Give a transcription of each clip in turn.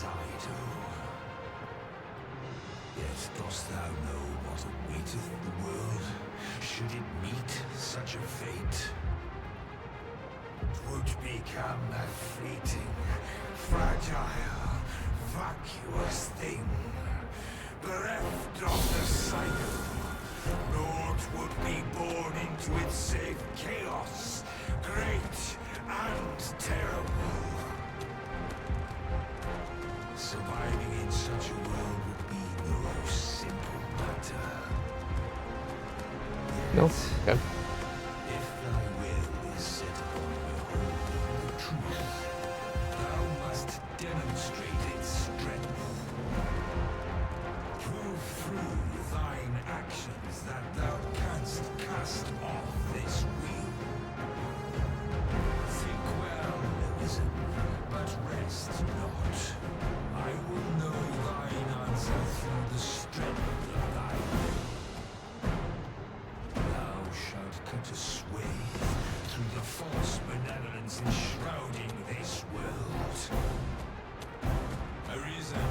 as I do. Yet dost thou know what awaiteth the world, should it meet such a fate? 'Twould become a fleeting, fragile, vacuous thing, bereft of the cycle. Naught would be born into it save chaos, great and terrible. Surviving in such a world would be no simple matter. No? Okay. If thy will is set upon beholding the truth, thou must demonstrate its strength. Prove through thine actions that thou canst cast off this wheel. Think well, Arisen, but rest not. I will know thine answer through the strength of thy will. Thou shalt cut a swathe through the false benevolence enshrouding this world. Arisen,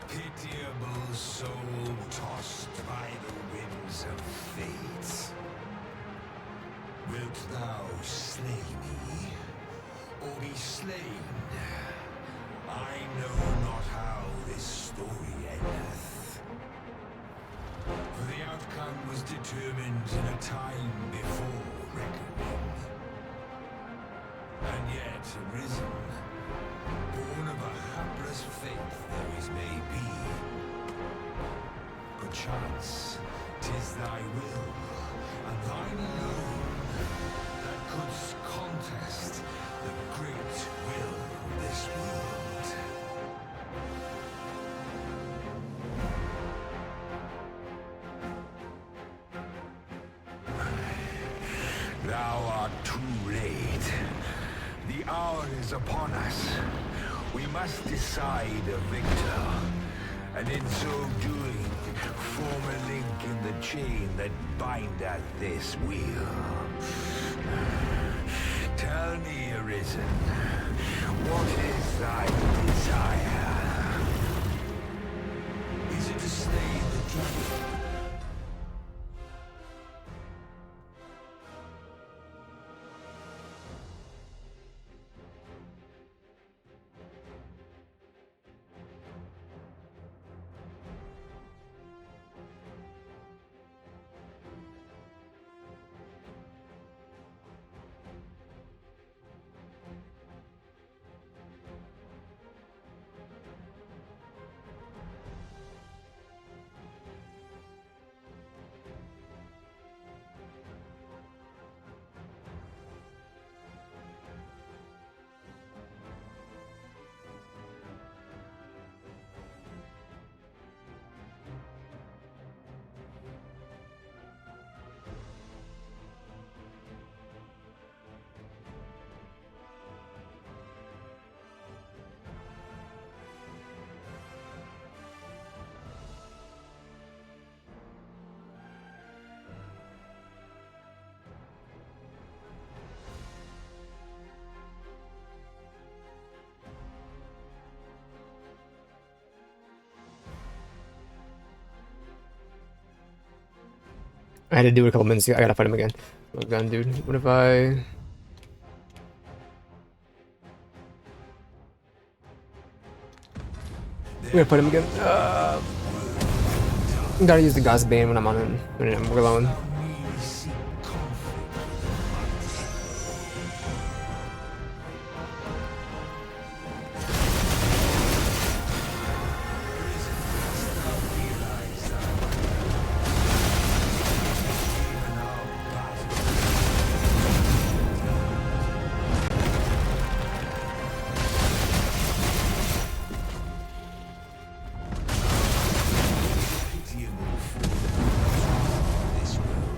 pitiable soul tossed by the winds of fate. Wilt thou slay me, or be slain? I know not how this story endeth. For the outcome was determined in a time before reckoning. And yet arisen, born of a hapless faith though it may be. Perchance, 'tis thy will, and thine alone, that couldst contest the great will of this world. Thou art too late. The hour is upon us. We must decide a victor, and in so doing, form a link in the chain that bindeth this wheel. Tell me, Arisen, what is thy desire? Is it to slay the dragon? I had to do it a couple minutes ago. I gotta fight him again. Oh gun, dude. What if I... I'm gonna put him again. Gotta use the God's Bane when I'm on him. When I'm alone. This world.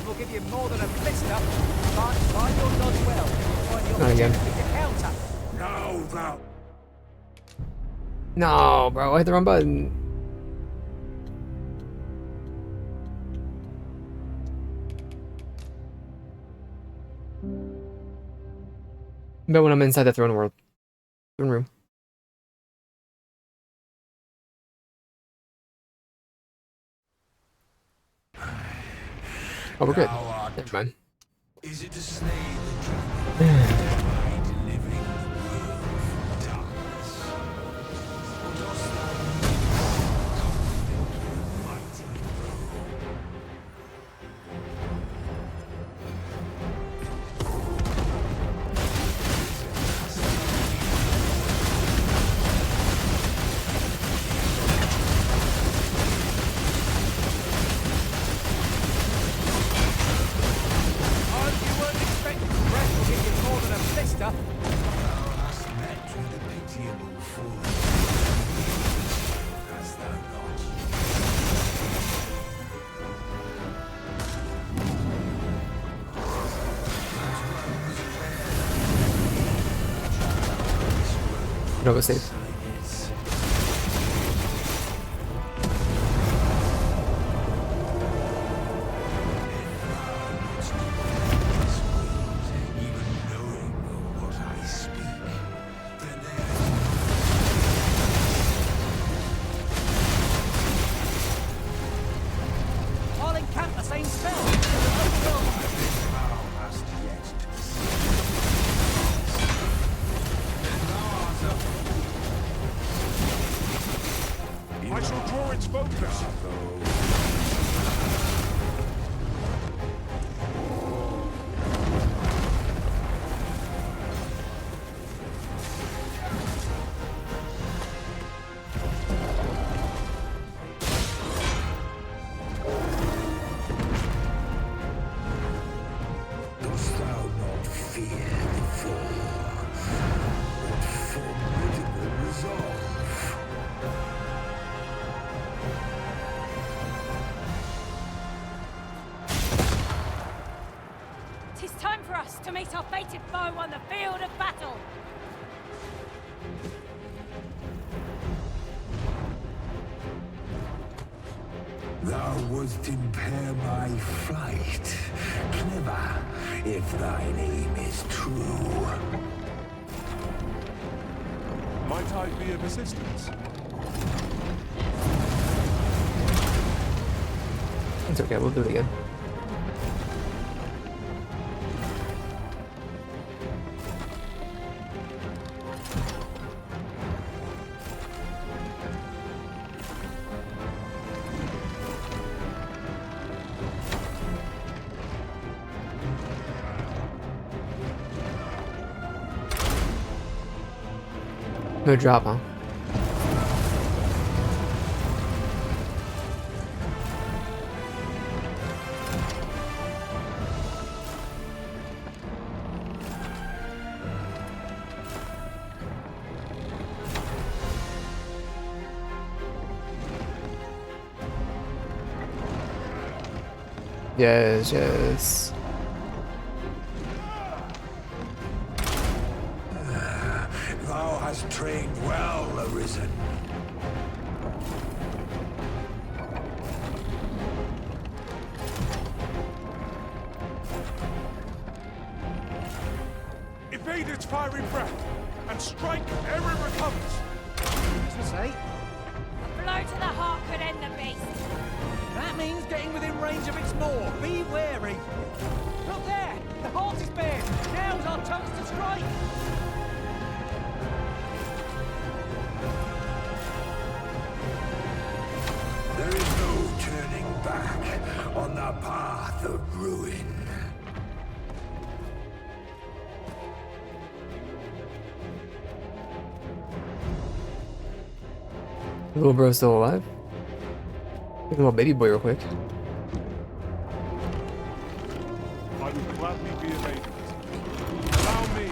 will give you more than a blister, but mind your dodge well. Find the Not again. opportunity to counter. Now thou... No, bro, I hit the wrong button. But when I'm inside the throne world. Throne room. Oh, we're good. Never mind. Is it to slay the dragon by delivering the world from darkness? Or dost thou conflict with mighty Rome? Oh, you weren't expecting the rest will give you more than a blister. Thou hast met with the pitiable fool. Hast thou not? No, it's safe. Silence. Even knowing of what I speak, then I'll encamp the same spell. Well, thou hast yet to see. Then thou art a fool. I shall draw its focus. Dost thou not fear the fall? What formidable resolve! 'Tis time for us to meet our fated foe on the field of battle. Thou wouldst impair my flight. Clever, if thine aim is true. Might I be of assistance? It's okay, we'll do it again. No drop, huh? Yes, yes. Thou hast trained well, Arisen. Evade its fiery breath, and strike ere it recovers. to say, A blow to the heart could end the beast. that means getting within range of its maw. Be wary. Look there! The heart is bared. Now's our chance to strike. There is no turning back on the path of ruin. Little bro's still alive? Look at little baby boy real quick. I would gladly be evaded. Allow me.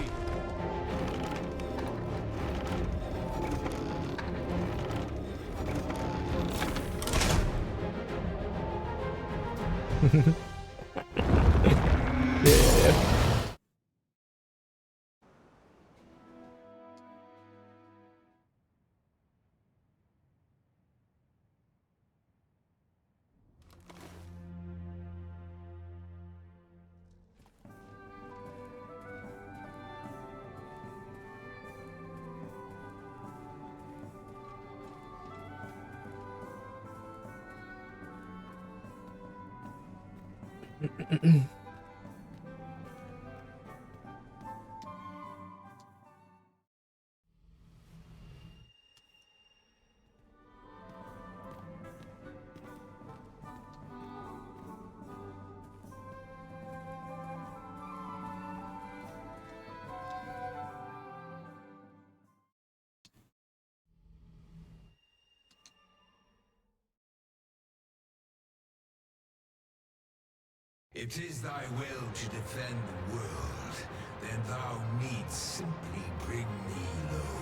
It is thy will to defend the world, then thou needst simply bring me low.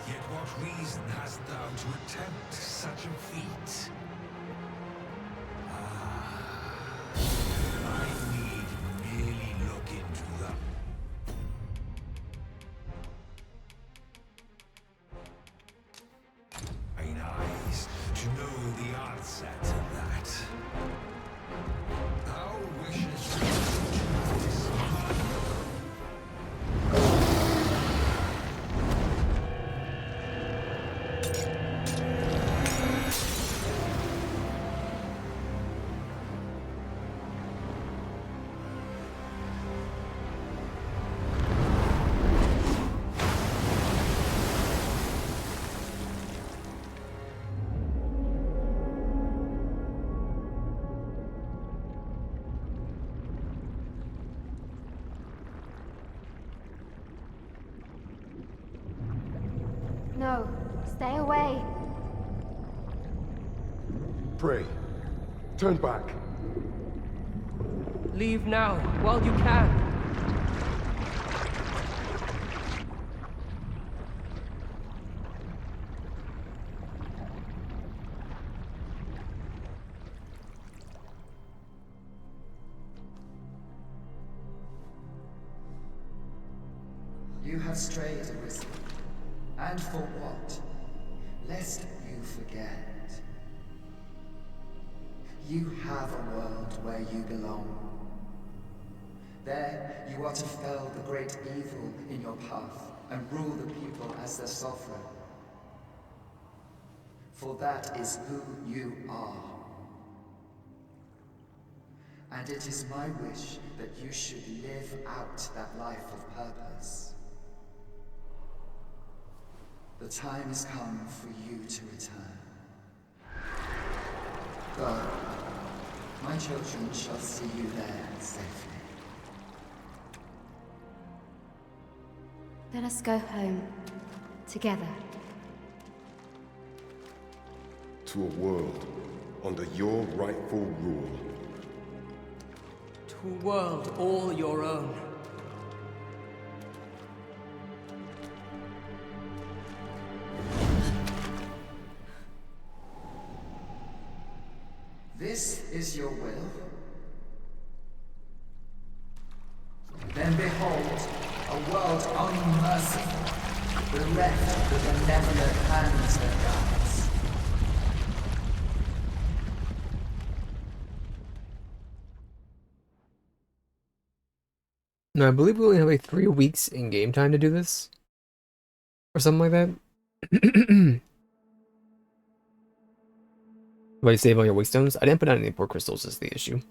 Yet what reason hast thou to attempt such a feat? I need merely look into the mine eyes to know the answer to that. Thou wishes to disarm. No, stay away. Pray. Turn back. Leave now, while you can. You have strayed, Arisen. And for what? Lest you forget. You have a world where you belong. There, you are to fell the great evil in your path and rule the people as their sovereign. For that is who you are. And it is my wish that you should live out that life of purpose. The time has come for you to return. Go. My children shall see you there safely. Let us go home. Together. To a world under your rightful rule. To a world all your own. This is your will? Then behold, a world unmerciful, bereft the benevolent hands that guides. No, I believe we only have like 3 weeks in game time to do this. Or something like that. Why you save all your wake stones? I didn't put out any port crystals is the issue.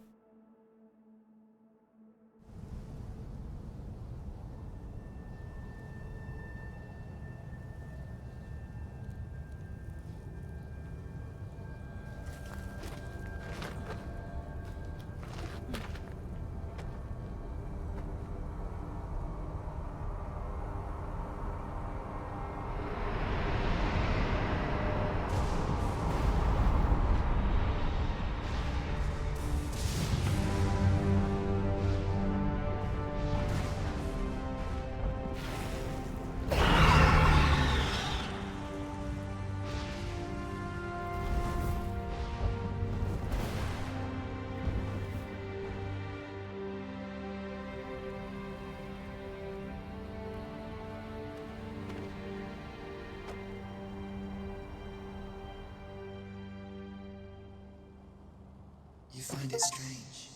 You find it strange.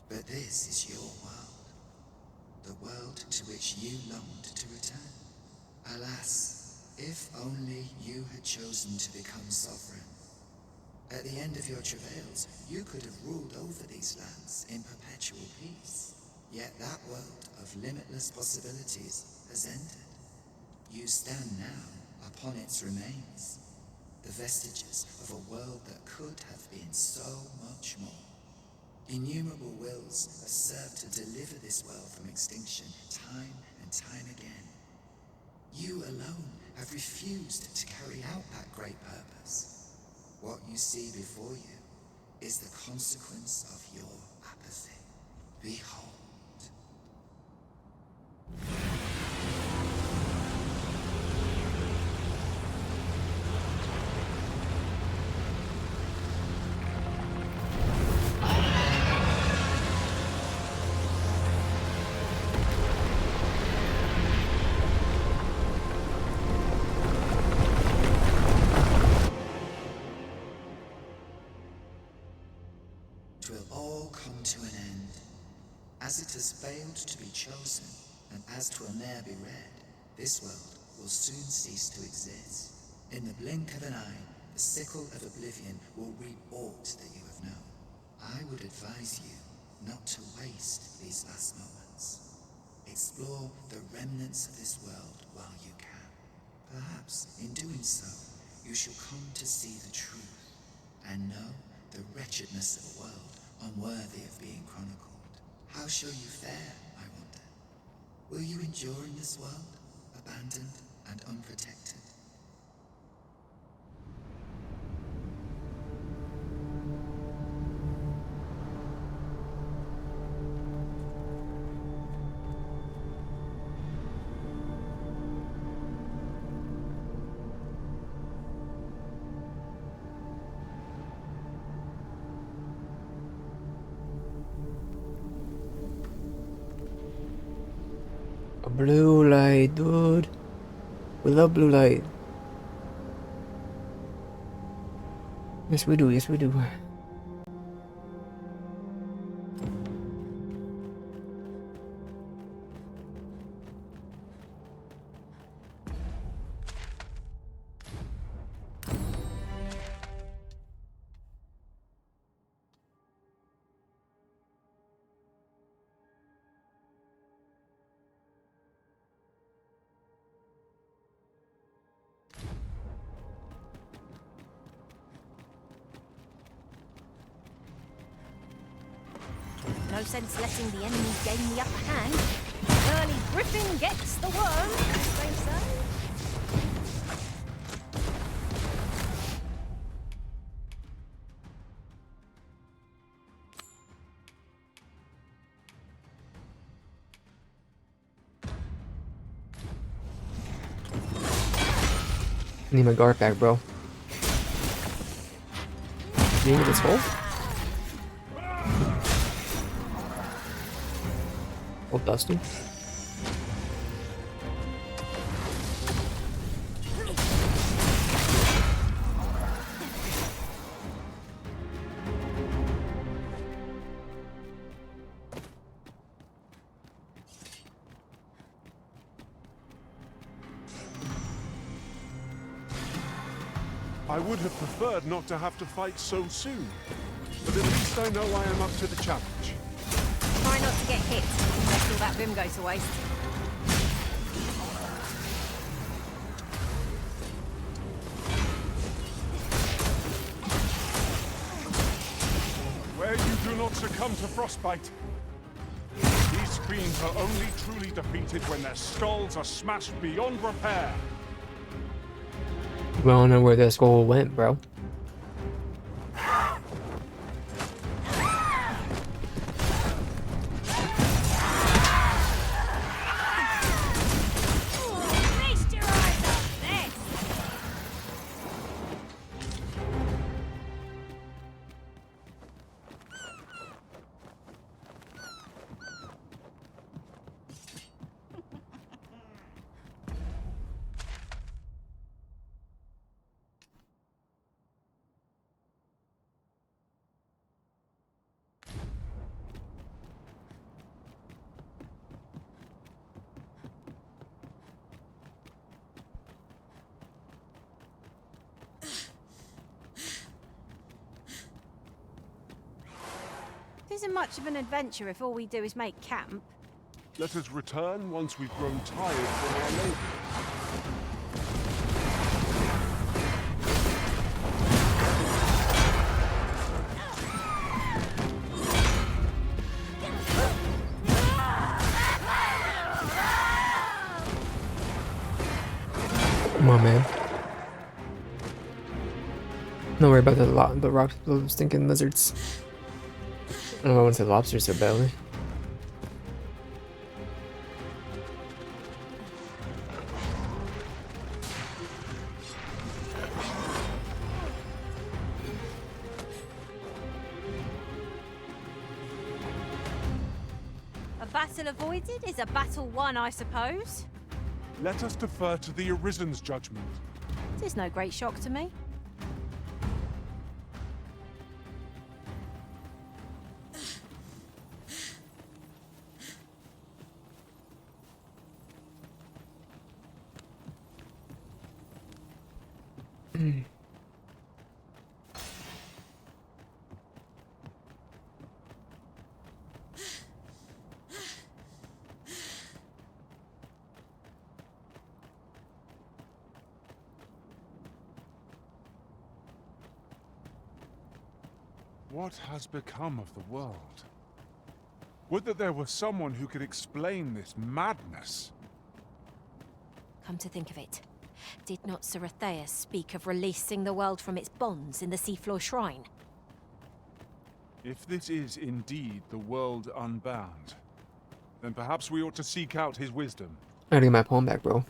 But this is your world. The world to which you longed to return. Alas, if only you had chosen to become sovereign. At the end of your travails, you could have ruled over these lands in perpetual peace. Yet that world of limitless possibilities has ended. You stand now upon its remains, the vestiges of a world that could have been so much more. Innumerable wills have served to deliver this world from extinction time and time again. You alone have refused to carry out that great purpose. What you see before you is the consequence of your apathy. Behold. It will all come to an end. As it has failed to be chosen, and as 'twill ne'er be read, this world will soon cease to exist. In the blink of an eye, the sickle of oblivion will reap aught that you have known. I would advise you not to waste these last moments. Explore the remnants of this world while you can. Perhaps, in doing so, you shall come to see the truth, and know the wretchedness of a world unworthy of being chronicled. How shall you fare, I wonder? Will you endure in this world, abandoned and unprotected? A blue light, dude. We love blue light. Yes, we do. Yes, we do. No sense letting the enemy gain the upper hand. Early griffin gets the worm, as they say. I need my guard back, bro. You need this hole? Oh, Dusty. I would have preferred not to have to fight so soon, but at least I know I am up to the challenge. Try not to get hit, unless all that vim goes to waste. Where you do not succumb to frostbite. These fiends are only truly defeated when their skulls are smashed beyond repair. We don't know where this goal went, bro. Feast your eyes on this! Isn't much of an adventure if all we do is make camp. Let us return once we've grown tired from our labor. Come on, man. Don't worry about the stinking lizards. I don't know, I want to say lobsters so badly. A battle avoided is a battle won, I suppose. Let us defer to the Arisen's judgment. It's no great shock to me. What has become of the world? Would that there were someone who could explain this madness. Come to think of it, did not Ceratheus speak of releasing the world from its bonds in the seafloor shrine? If this is indeed the world unbound, then perhaps we ought to seek out his wisdom. I gotta get my pawn back, bro.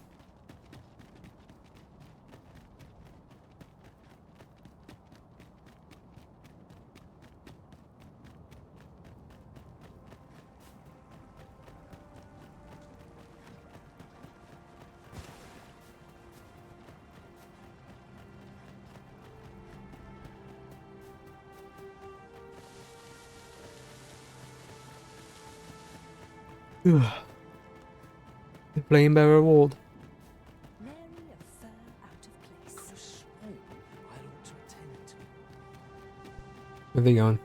The flame bearer world. Nary a fur out of place. I ought to attend to. Where are they going?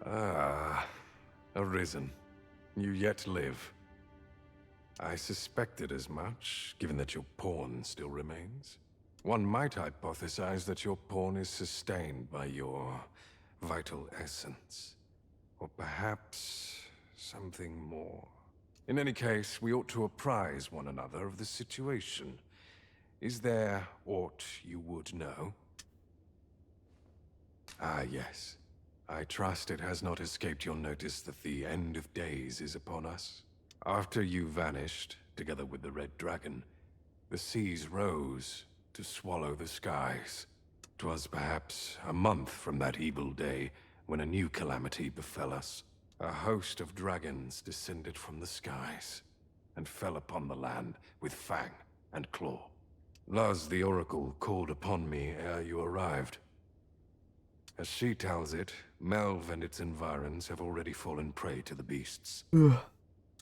Ah, Arisen. You yet live. I suspected as much, given that your pawn still remains. One might hypothesize that your pawn is sustained by your vital essence. Or perhaps something more. In any case, we ought to apprise one another of the situation. Is there aught you would know? Ah, yes. I trust it has not escaped your notice that the end of days is upon us. After you vanished, together with the Red Dragon, the seas rose to swallow the skies. 'Twas perhaps a month from that evil day when a new calamity befell us. A host of dragons descended from the skies and fell upon the land with fang and claw. Luz the Oracle called upon me ere you arrived. As she tells it, Melve and its environs have already fallen prey to the beasts.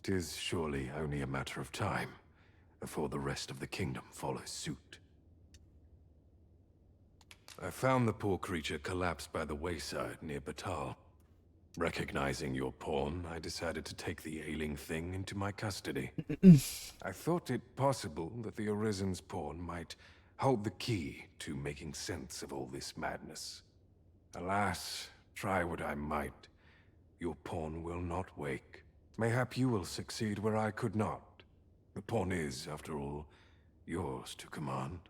'Tis surely only a matter of time before the rest of the kingdom follows suit. I found the poor creature collapsed by the wayside near Batal. Recognizing your pawn, I decided to take the ailing thing into my custody. I thought it possible that the Arisen's pawn might hold the key to making sense of all this madness. Alas, try what I might, your pawn will not wake. Mayhap you will succeed where I could not. The pawn is, after all, yours to command.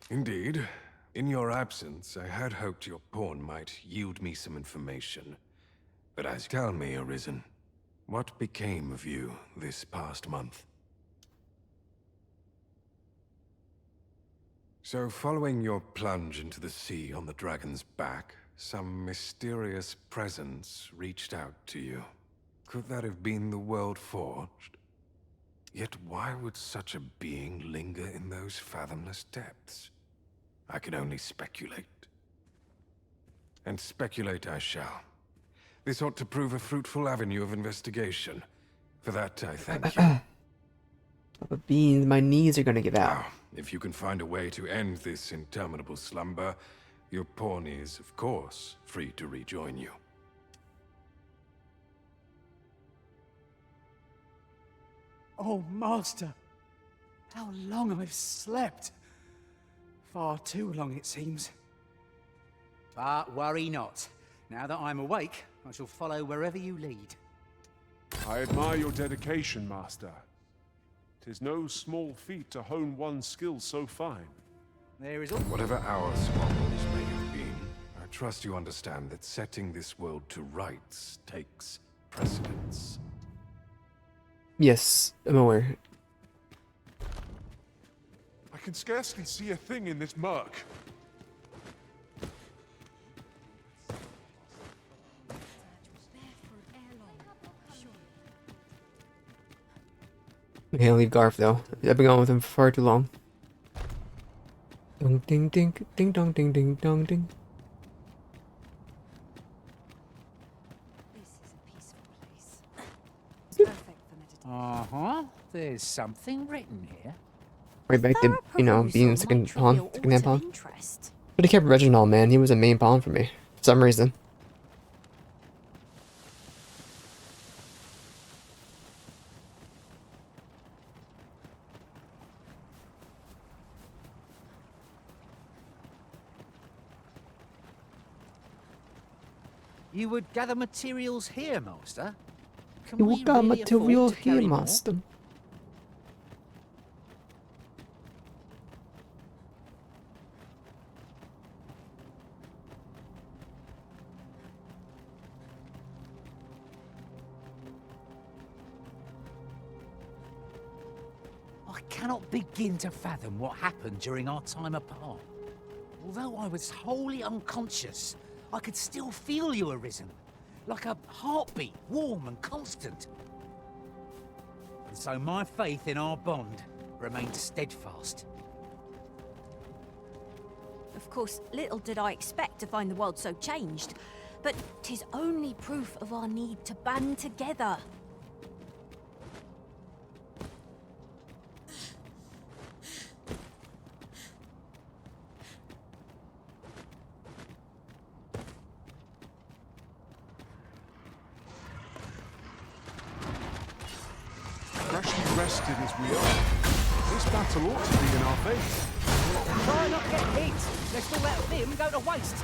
Indeed, in your absence, I had hoped your pawn might yield me some information. But tell me, Arisen, what became of you this past month? So, following your plunge into the sea on the dragon's back, some mysterious presence reached out to you. Could that have been the world forged? Yet why would such a being linger in those fathomless depths? I can only speculate. And speculate I shall. This ought to prove a fruitful avenue of investigation. For that, I thank you. But beans, my knees are gonna give out. Now, if you can find a way to end this interminable slumber, your pawn is, of course, free to rejoin you. Oh, Master. How long I've slept. Far too long, it seems. But worry not. Now that I'm awake, I shall follow wherever you lead. I admire your dedication, Master. 'Tis no small feat to hone one's skills so fine. There is all... Whatever our squabbles may have been, I trust you understand that setting this world to rights takes precedence. Yes, I'm aware. I can scarcely see a thing in this murk. Okay, I'll leave Garf though. I've been going with him for far too long. Dong ding ding ding dong ding ding dong ding. This is a peaceful place. Perfect for meditation. Uh-huh. There's something written here. Right back to, you know, being second pawn, second hand pawn. Interest. But I kept Reginald, man. He was a main pawn for me. For some reason. You would gather materials here, Master? Can You we got really material afford to here, carry more? master. I cannot begin to fathom what happened during our time apart. Although I was wholly unconscious, I could still feel you arisen, like a heartbeat, warm and constant. And so my faith in our bond remained steadfast. Of course, little did I expect to find the world so changed, but 'tis only proof of our need to band together. Freshly rested as we are, this battle ought to be in our favour. Try not to get hit, lest all that vim go to waste.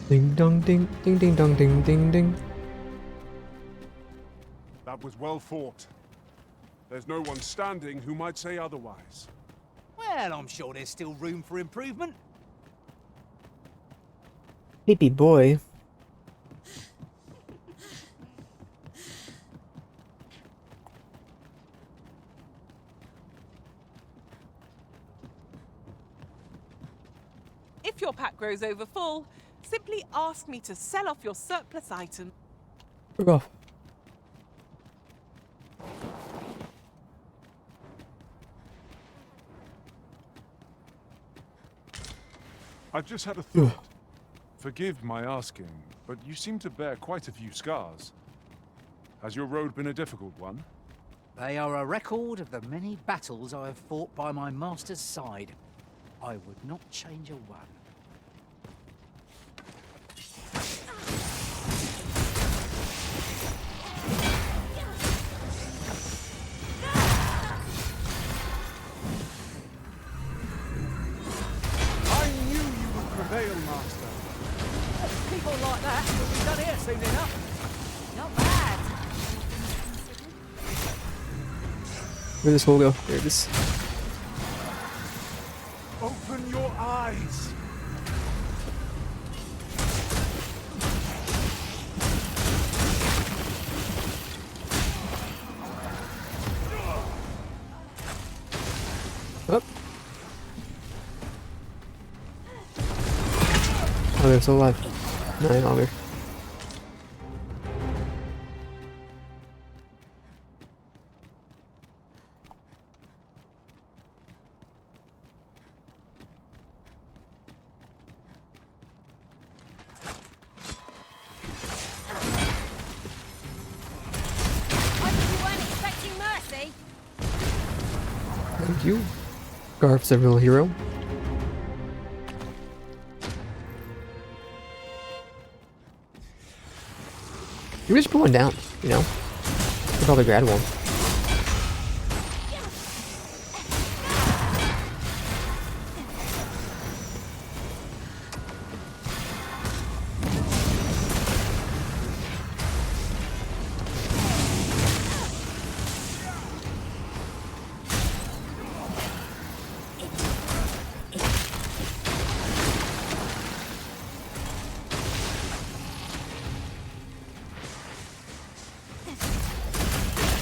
Ding dong ding ding ding dong ding ding ding. That was well fought. There's no one standing who might say otherwise. Well, I'm sure there's still room for improvement. Baby boy. If your pack grows over full, simply ask me to sell off your surplus item. Fuck off. I've just had a thought. Forgive my asking, but you seem to bear quite a few scars. Has your road been a difficult one? They are a record of the many battles I have fought by my master's side. I would not change a one. I knew you would prevail, Master. People like that will be done here soon enough. Not bad. Where this hole go? There it is. rise! Up. Oh, they're still alive. No, any longer. I think you weren't expecting mercy. Thank you. Garf's a real hero. You just put one down, you know? You probably grab one.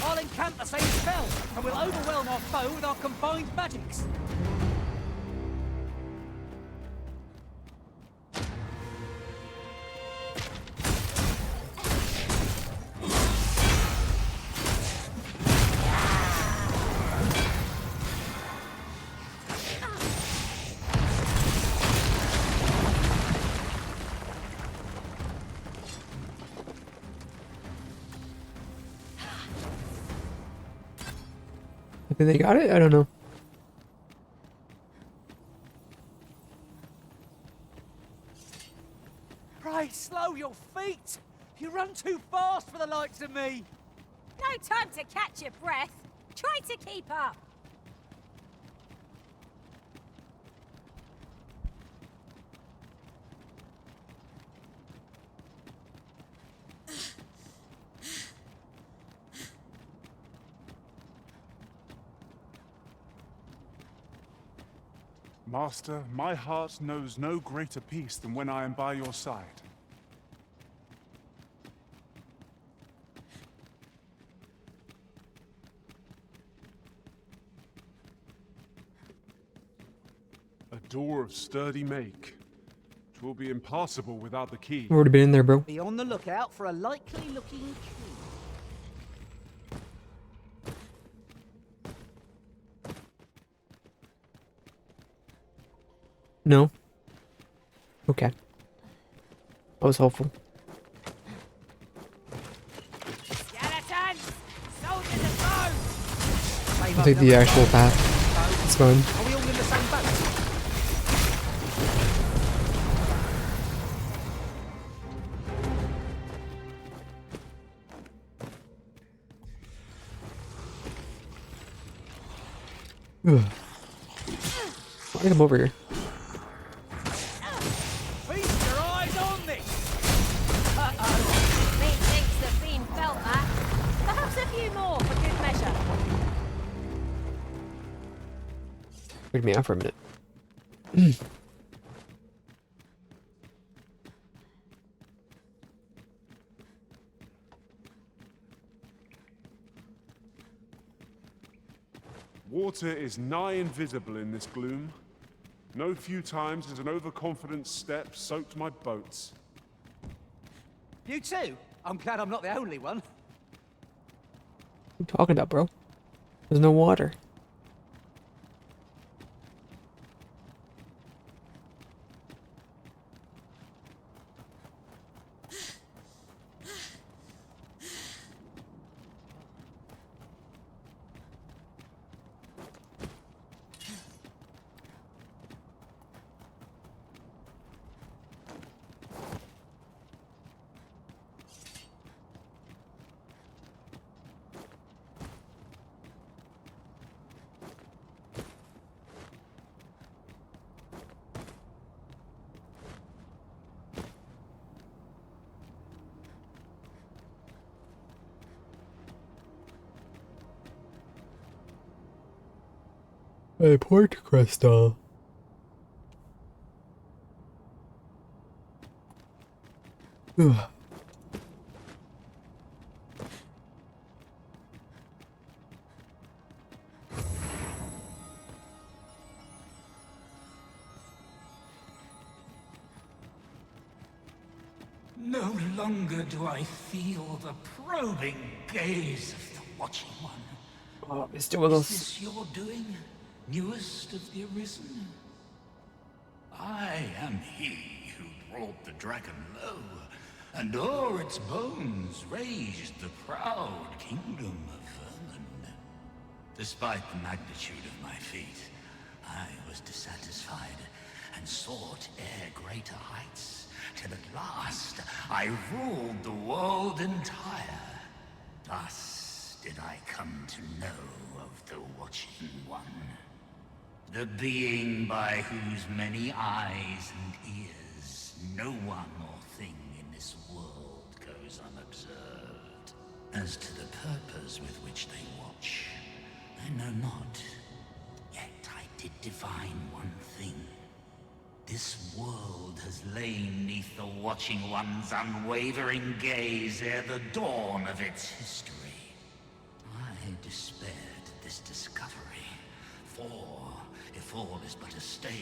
I'll encamp the same spell, and we'll overwhelm our foe with our combined magics. I think they got it? I don't know. Pray, slow your feet! You run too fast for the likes of me! No time to catch your breath. Try to keep up. Master, my heart knows no greater peace than when I am by your side. A door of sturdy make. 'Twill be impassable without the key. I've already been in there, bro. Be on the lookout for a likely-looking key. No. Okay. That was helpful. Skeletons! Soldiers of bone! I'll take the actual path. It's fun. Are we all in the same boat? Why come over here? Feast your eyes on this! Methinks the fiend felt that. Perhaps a few more for good measure. Freaked me out for a minute. Water is nigh invisible in this gloom. No few times has an overconfident step soaked my boats. You too? I'm glad I'm not the only one. What are you talking about, bro? There's no water. Hey, Port Crystal. No longer do I feel the probing gaze of the Watching One. Oh, he's still with Is us. this your doing, newest of the Arisen? I am he who brought the dragon low, and o'er its bones raised the proud kingdom of vermin. Despite the magnitude of my feat, I was dissatisfied and sought ere greater heights, till at last I ruled the world entire. Thus did I come to know of the Watching One, the being by whose many eyes and ears no one or thing in this world goes unobserved. As to the purpose with which they watch, I know not. Yet I did divine one thing. This world has lain neath the Watching One's unwavering gaze ere the dawn of its history. I despaired at this discovery, for if all is but a stage,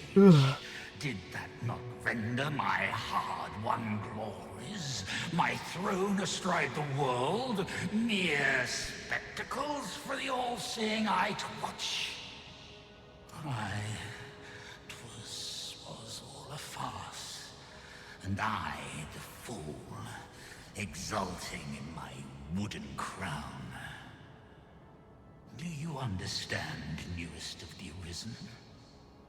did that not render my hard-won glories, my throne astride the world, mere spectacles for the all-seeing eye to watch? Was all a farce, and I, the fool, exulting in my wooden crown. Do you understand, newest of the Arisen?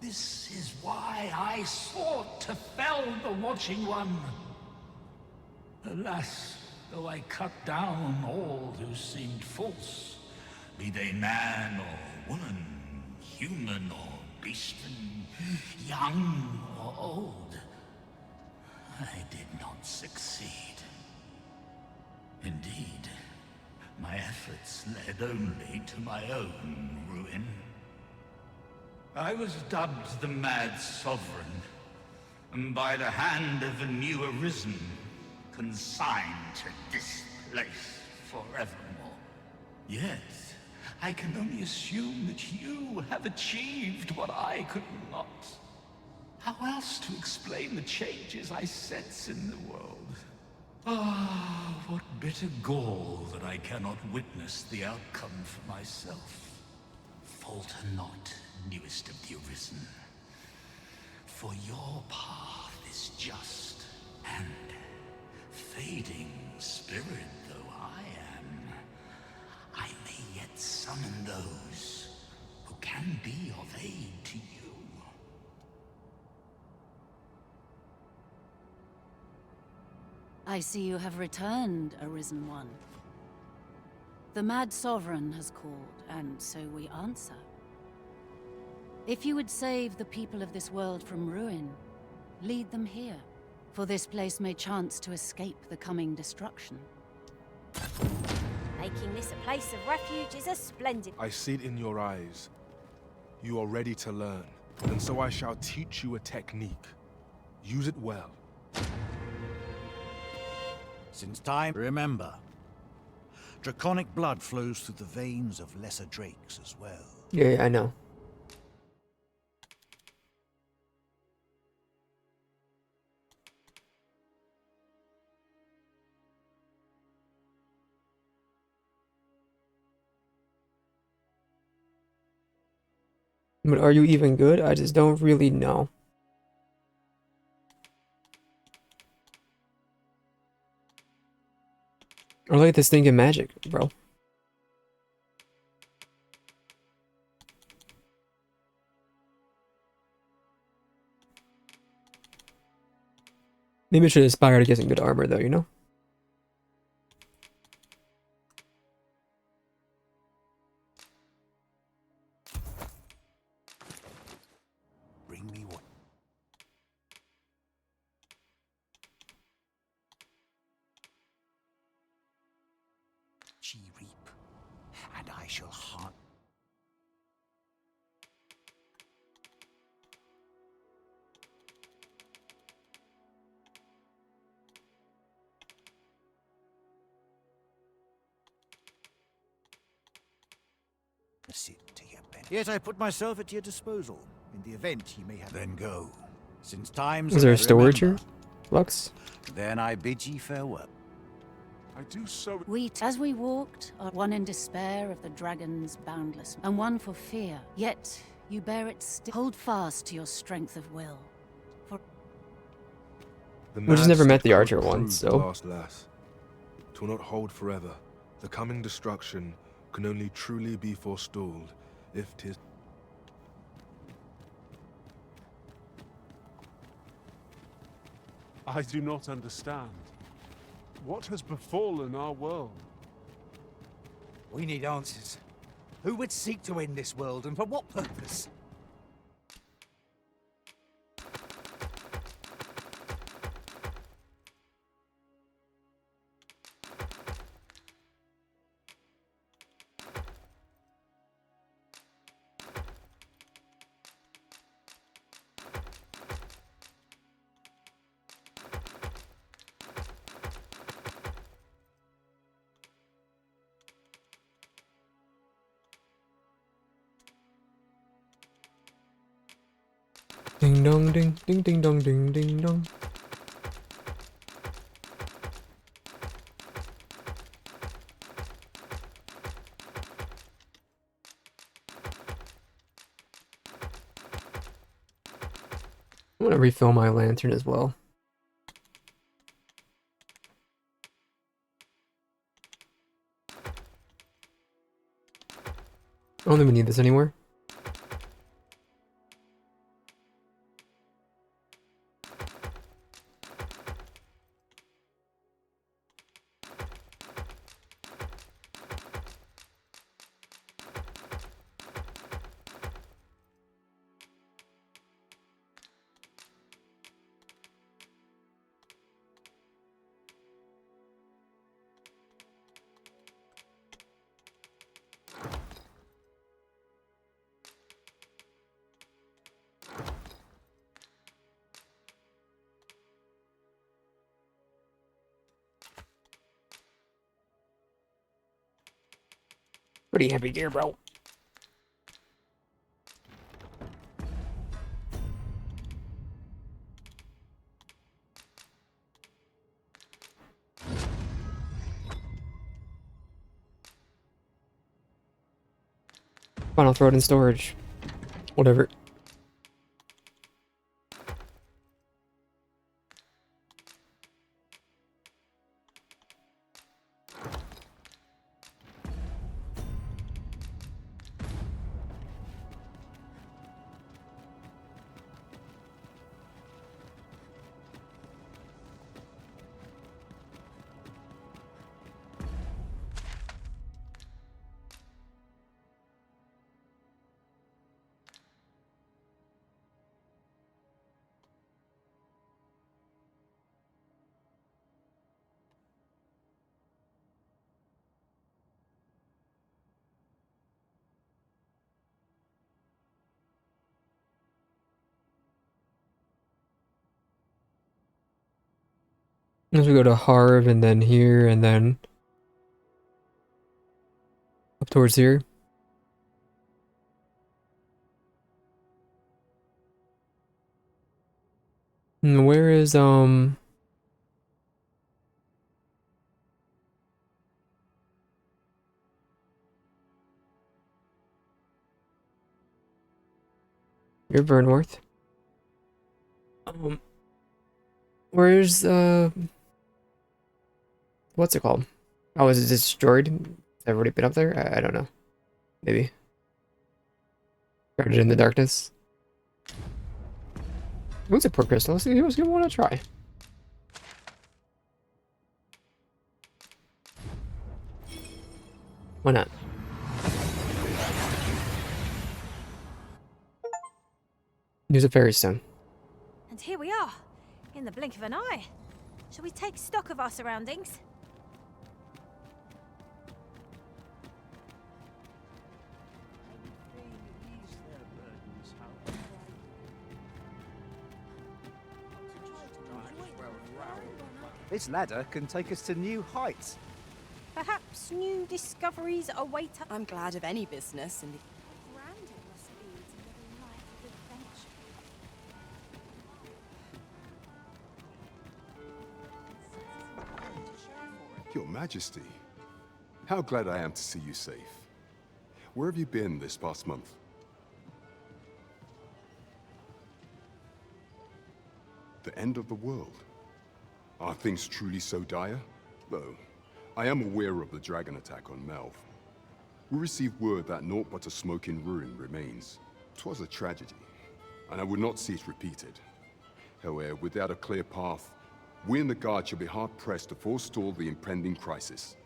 This is why I sought to fell the Watching One. Alas, though I cut down all who seemed false, be they man or woman, human or beastman, young or old, I did not succeed. Indeed, my efforts led only to my own ruin. I was dubbed the Mad Sovereign, and by the hand of a new Arisen, consigned to this place forevermore. Yet, I can only assume that you have achieved what I could not. How else to explain the changes I sense in the world? Ah, what bitter gall that I cannot witness the outcome for myself. Falter not, newest of the Arisen, for your path is just, and fading spirit though I am, I may yet summon those who can be of aid to you. I see you have returned, Arisen One. The Mad Sovereign has called, and so we answer. If you would save the people of this world from ruin, lead them here, for this place may chance to escape the coming destruction. Making this a place of refuge is a splendid... I see it in your eyes. You are ready to learn, and so I shall teach you a technique. Use it well. Since time, remember, draconic blood flows through the veins of lesser drakes as well. Yeah, I know. But are you even good? I just don't really know. I like this thing in magic, bro. Maybe I should aspire to get some good armor though, you know? Bring me what? She reap, and I shall hunt. witness it to your benefit. Yet I put myself at your disposal in the event ye may have. Then go. Since times Is there a that I storage remember, here? Lux? Then I bid ye farewell. I do so. As we walked, one in despair of the dragon's boundless, and one for fear. Yet you bear it still. Hold fast to your strength of will. For We just never met the archer once, so. so. Last lass. 'Twill not hold forever. The coming destruction can only truly be forestalled if 'tis. I do not understand. What has befallen our world? We need answers. Who would seek to end this world, and for what purpose? Ding dong ding ding ding dong ding ding dong. I'm gonna refill my lantern as well. I don't think we need this anymore. Pretty heavy gear, bro. Fine, I'll throw it in storage. Whatever. As we go to Harv and then here and then up towards here. And where is you're Vernworth. Where's what's it called? Oh, is it destroyed? Has everybody been up there? I don't know. Maybe. Guarded in the darkness. What's a poor crystal? Let's see who's gonna want to try. Why not? Use a fairy stone. And here we are, in the blink of an eye. Shall we take stock of our surroundings? This ladder can take us to new heights. Perhaps Perhaps new discoveries await us. I'm glad of any business in the... Grand it must be to live a life of adventure. Your Majesty, how glad I am to see you safe. Where have you been this past month? The end of the world. Are things truly so dire? Though, I am aware of the dragon attack on Melv. We received word that naught but a smoking ruin remains. 'Twas a tragedy, and I would not see it repeated. However, without a clear path, we in the Guard shall be hard-pressed to forestall the impending crisis.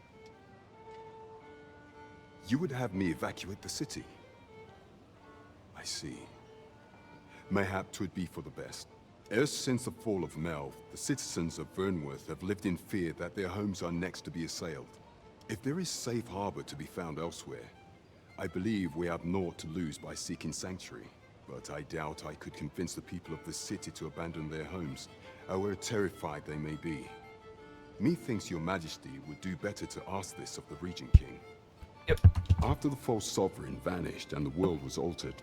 You would have me evacuate the city? I see. Mayhap 'twould be for the best. Ever since the fall of Melv, the citizens of Vernworth have lived in fear that their homes are next to be assailed. If there is safe harbor to be found elsewhere, I believe we have naught to lose by seeking sanctuary. But I doubt I could convince the people of this city to abandon their homes, however terrified they may be. Methinks your Majesty would do better to ask this of the Regent King. Yep. After the false sovereign vanished and the world was altered,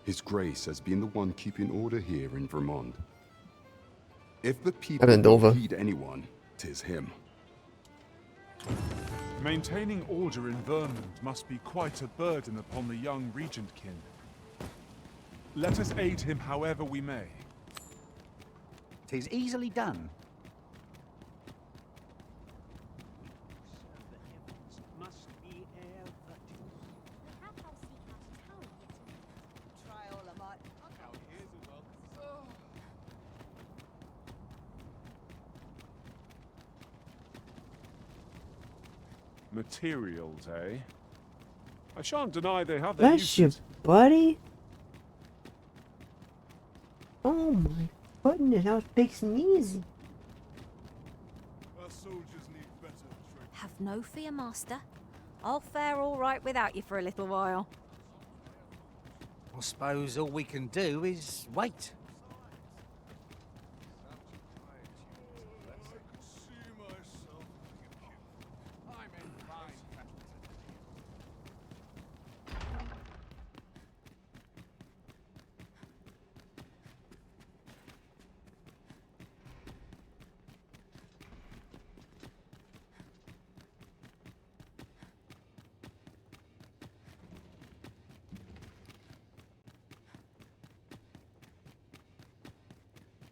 His Grace has been the one keeping order here in Vermont. If the people don't heed anyone, 'tis him. Maintaining order in Vermont must be quite a burden upon the young Regent King. Let us aid him however we may. 'Tis easily done. Materials, eh? I shan't deny they have their That's your uses. buddy? Oh my goodness, that was big sneezy. Our soldiers need better training. Have no fear, Master. I'll fare all right without you for a little while. I suppose all we can do is wait.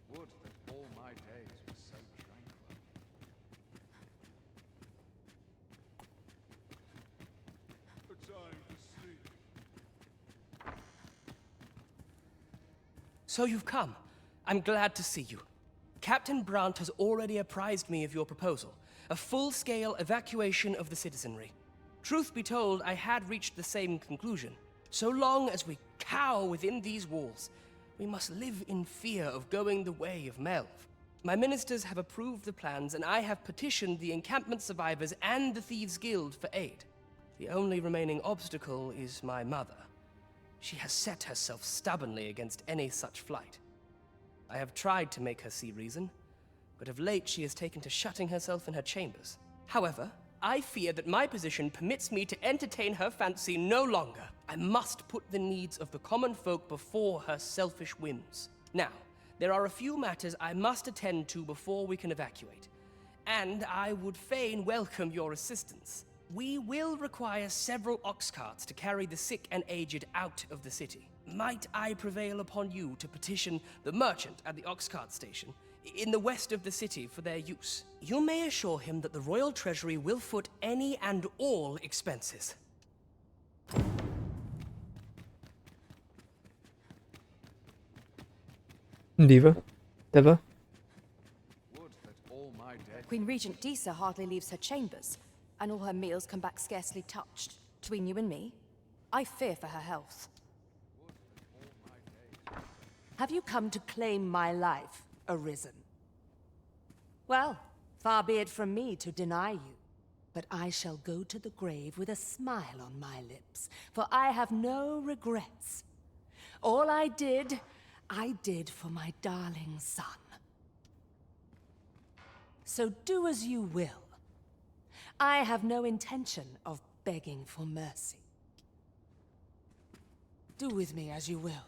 Would that all my days were so tranquil. A time to sleep. So you've come. I'm glad to see you. Captain Brandt has already apprised me of your proposal, a full-scale evacuation of the citizenry. Truth be told, I had reached the same conclusion. So long as we cower within these walls, we must live in fear of going the way of Melv. My ministers have approved the plans, and I have petitioned the encampment survivors and the Thieves' Guild for aid. The only remaining obstacle is my mother. She has set herself stubbornly against any such flight. I have tried to make her see reason, but of late she has taken to shutting herself in her chambers. However, I fear that my position permits me to entertain her fancy no longer. I must put the needs of the common folk before her selfish whims. Now, there are a few matters I must attend to before we can evacuate, and I would fain welcome your assistance. We will require several ox carts to carry the sick and aged out of the city. Might I prevail upon you to petition the merchant at the ox cart station in the west of the city for their use? You may assure him that the royal treasury will foot any and all expenses. Diva? Deva? Would that all my days... Queen Regent Disa hardly leaves her chambers, and all her meals come back scarcely touched. Between you and me, I fear for her health. Have you come to claim my life, Arisen? Well, far be it from me to deny you, but I shall go to the grave with a smile on my lips, for I have no regrets. All I did for my darling son. So do as you will. I have no intention of begging for mercy. Do with me as you will.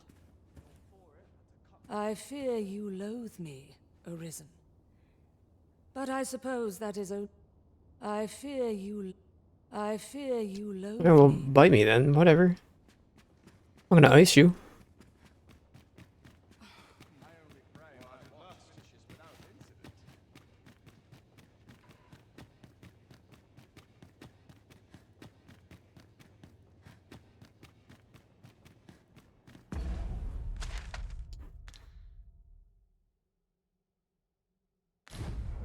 I fear you loathe me, Arisen. But I suppose that is I fear you loathe Yeah, well, me. bite me then. Whatever. I'm gonna ice you.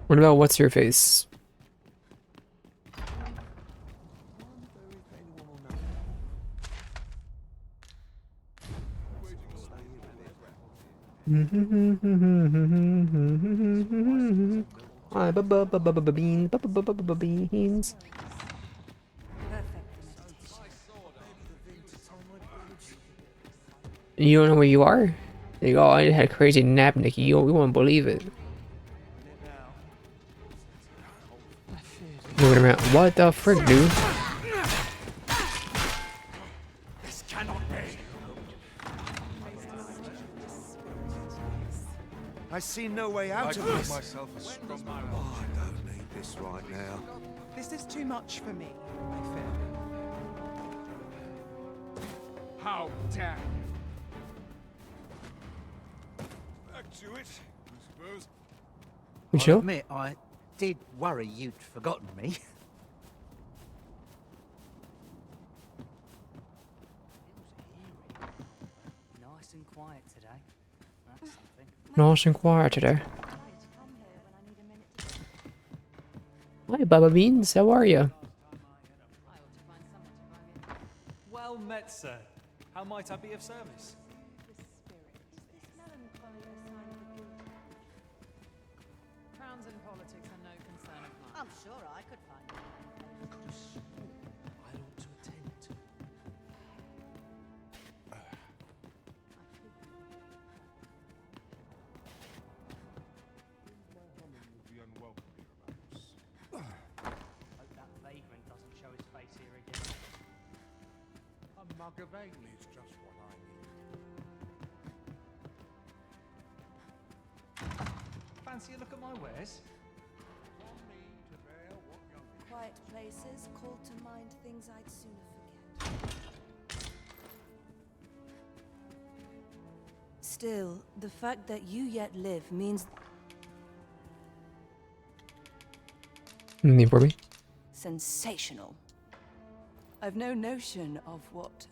What about what's your face? Beans. You don't know where you are? You go, I had a crazy nap, Nikki. You won't believe it. Moving around. What the frick, dude? This cannot be. I see no way out of this. myself a strong man. Oh, I don't need this right now. This is too much for me, I fear. How dare you? Back to it, I suppose. You I chill? admit, I did worry you'd forgotten me. Nice and quiet today. That's something. Nice and quiet today. Hi, Baba Beans. How are you? Well met, sir. How might I be of service? Crowns and politics are no concern of mine. I'm sure I could find it. I ought to attend. Hope that vagrant doesn't show his face here again. A mug of ale is just what I need. Fancy a look at my wares? Quiet places call to mind things I'd sooner forget. Still, the fact that you yet live means Anything for me? sensational. I've no notion of what.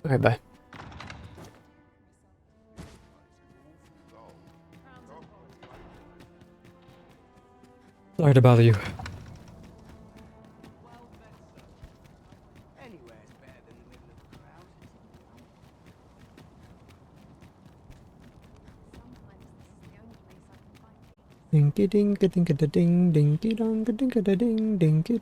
Okay, bye. Sorry to bother you. Anywhere's better than the middle of the crowd. Dinky ding a ding a ding dinky dong a ding a ding dinky.